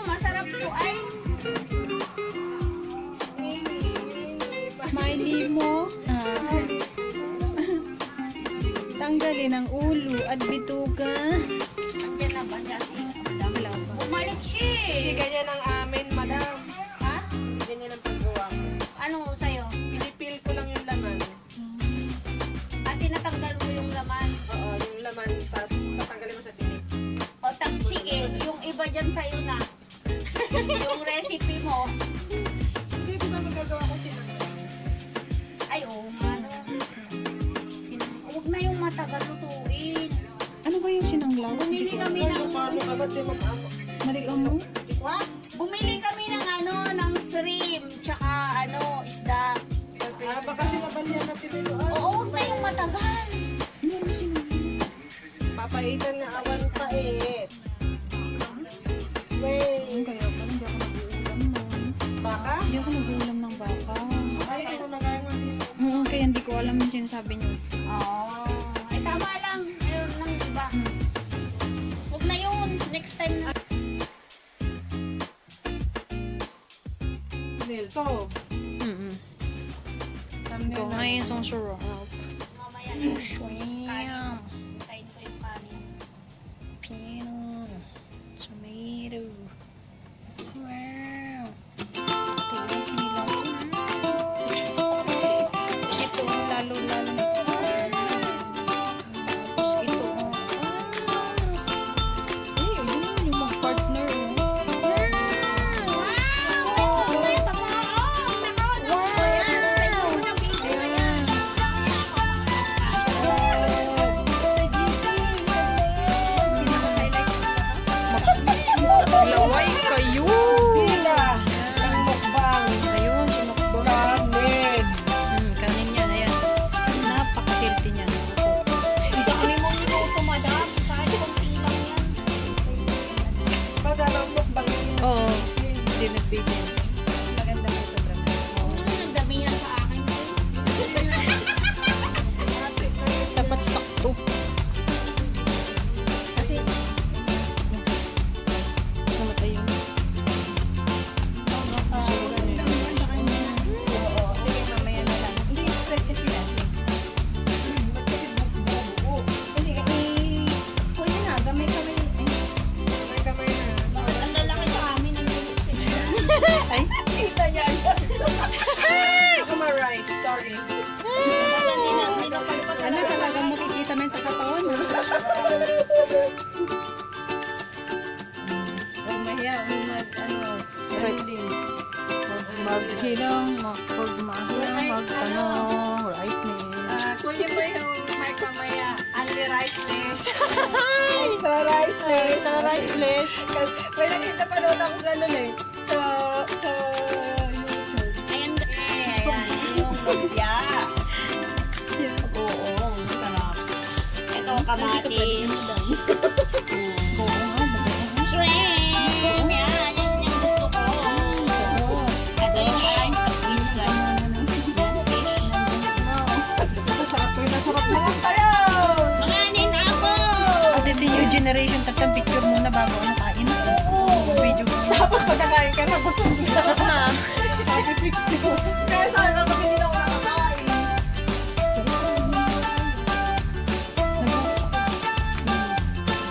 masarap to ay. May limo. Tanggalin ang ulo at bituka. Andiyan na ba siya? Wala pa. Bumalik siya. Hindi ganyan ang amin, madam. Ha? Hindi ganyan ang paggawa ko. Ano sa'yo? Pinipil ko lang yung laman. At tinatanggal mo yung laman. Oo, yung laman, tapos tatanggalin mo sa tinik. O sige, yung iba dyan sa'yo na. Yung recipe mo. Hindi, di ba magagawa ko sila? Ay, nga no. Huwag na yung matagal lutuin. Ano ba yung sinanglaw? Bumili kami ng... Paano ka ba't di mag-amo? Maligaw mo? What? Bumili kami ng ng shrimp, tsaka isda. Baka sinabalyan na pinuloan. Oo, huwag na yung matagal. Ano ba sinanglaw? Papaitan na awan pait. Wait. Kaya pala hindi ako nag-uulam nun. Baka? Hindi ako nag-uulam ng baka. Ay, ano na kaya mo? Kaya hindi ko alam yung sinasabi niyo. Oo. Ay, tama lang. Ayun ng iba. Huwag na yun. Next time na. Nilto. Ito nga yung isang sarap. Mamaya na. Shrimp. Kain ko yung kanin. Pino. Tomato. Shrimp. Ito yung kinilaw ko na. Ito lalo-lalo na. Tapos ito. Ay, yun yung mga partner. Laway kayo! Pila. Ang mukbang. Ayun, sinukbang. Kanin. Kanin yan, ayan. Napaka-healthy niyan. Dami mong minuto, madam. Kahit konti lang yan. Padalang mukbang. Oo, hindi nagbigyan. Mas maganda mo sobrang. Ang dami yan sa akin. Dapat sakto. Kasi, Namatay yun. Sige, mamaya na lang. Hindi, spread kasi natin. Ba't kasi buo? Hindi, pwede na. Gamay kamay. Gamay kamay na. ang lalaki sa amin ang limit sa inyo. Ay, Kita niya. Ako ma-rice. Sorry. ano talagang makikita na yun sa katawan. Huwag mahiya. Right. Maghinang, magmahirang, magtanong, rightness. Kunin mo yung may kamaya. Only rice, please. Extra rice, please. Extra rice, please. May nakita pa doon ako ganun eh. Sa YouTube. Ayan, yung lumpia. Oo, sarap. Ito, kamatis. Oo nga, maganda. Shrimp! Yan yung gusto ko. Ito yung fish rice. Yan, fish. Masarap ko yung nasarap na lang tayo. Mga anin ako! At ito yung generation, tatang picture muna bago ano kain. Video mo. Tapos pagkakain ka na, busog na. Sabi picture. Kaya sabi ko, hindi na ako nakakain.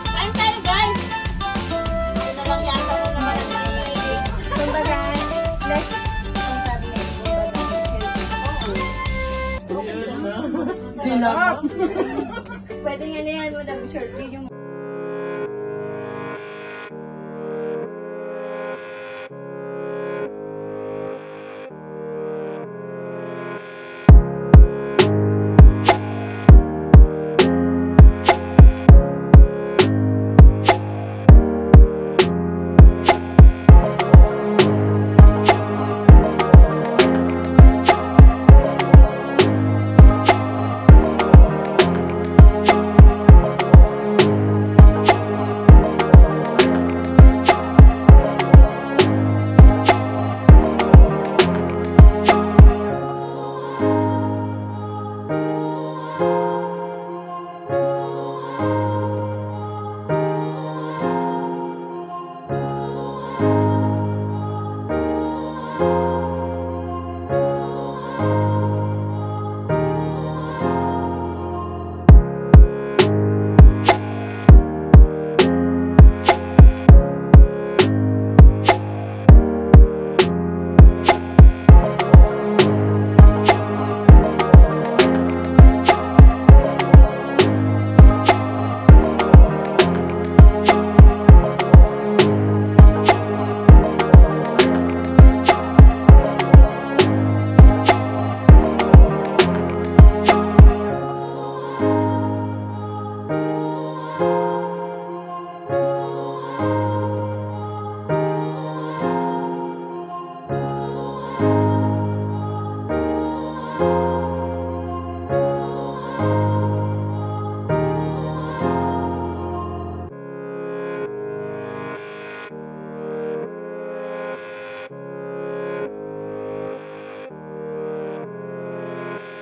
Kain tayo, guys! Ito lang yata ko naman ang mahilig. Punta guys. Let's Sinap. Pwede nga na yan, madam. Short video.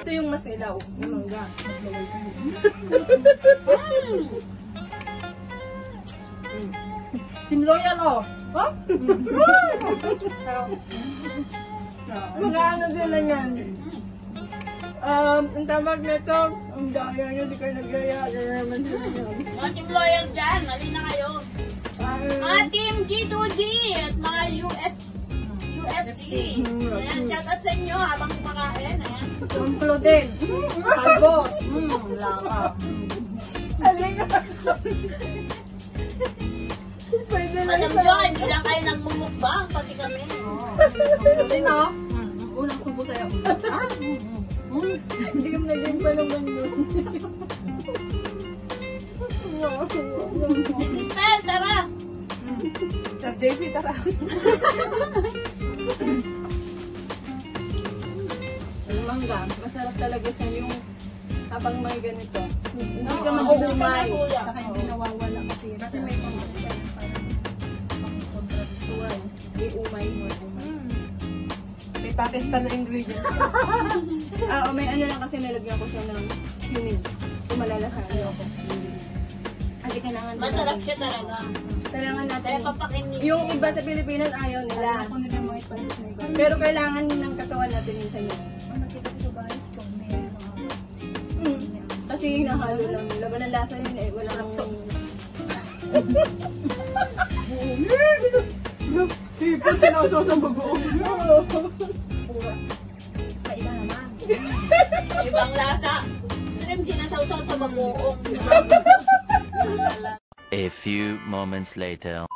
Ito yung mas ilaw. Yung mangga. Team Loyal, oh. Huh? Mga ano din na yan. Ang tawag nito, ang daya nyo, di kayo naglaya. Naman sila yan. Mga team loyal dyan, mali na kayo. Mga team G2G at mga UFC. Ayan, shoutout sa inyo habang kumakain. Ayan. Kumplo din. Albos. Laka. Alay na. Pwede lang Madam Jo, hindi lang kayo nagmumukbang, pati kami. Sino? Unang subo sa'yo. Hindi yung naging pa naman yun. Si Sister, tara! Sir Daisy, tara. Ang mangga, masarap talaga siya yung habang may ganito. Hindi ka makuumay. Saka hindi nawawala kasi. Kasi may mga siya parang pang-kontrabituan. May umay mo. May Pakistan na ingredients. May ano lang kasi nilagyan ko siya ng cumin. Tumalala sa ano ko. Kasi kailangan Masarap siya talaga. kailangan Kaya natin. papakinig. Yung iba sa Pilipinas ayaw nila. Ako nila yung mga spices na iba. Pero kailangan ng katawan natin minsan yun. Nakita ko ba ito? May Kasi hinahalo lang. Laban ng lasa yun eh. Wala kang... Sipon sinausaw sa bagoong. Kaiba naman. Ibang lasa. Slim sinasawsaw sa bagoong. A few moments later.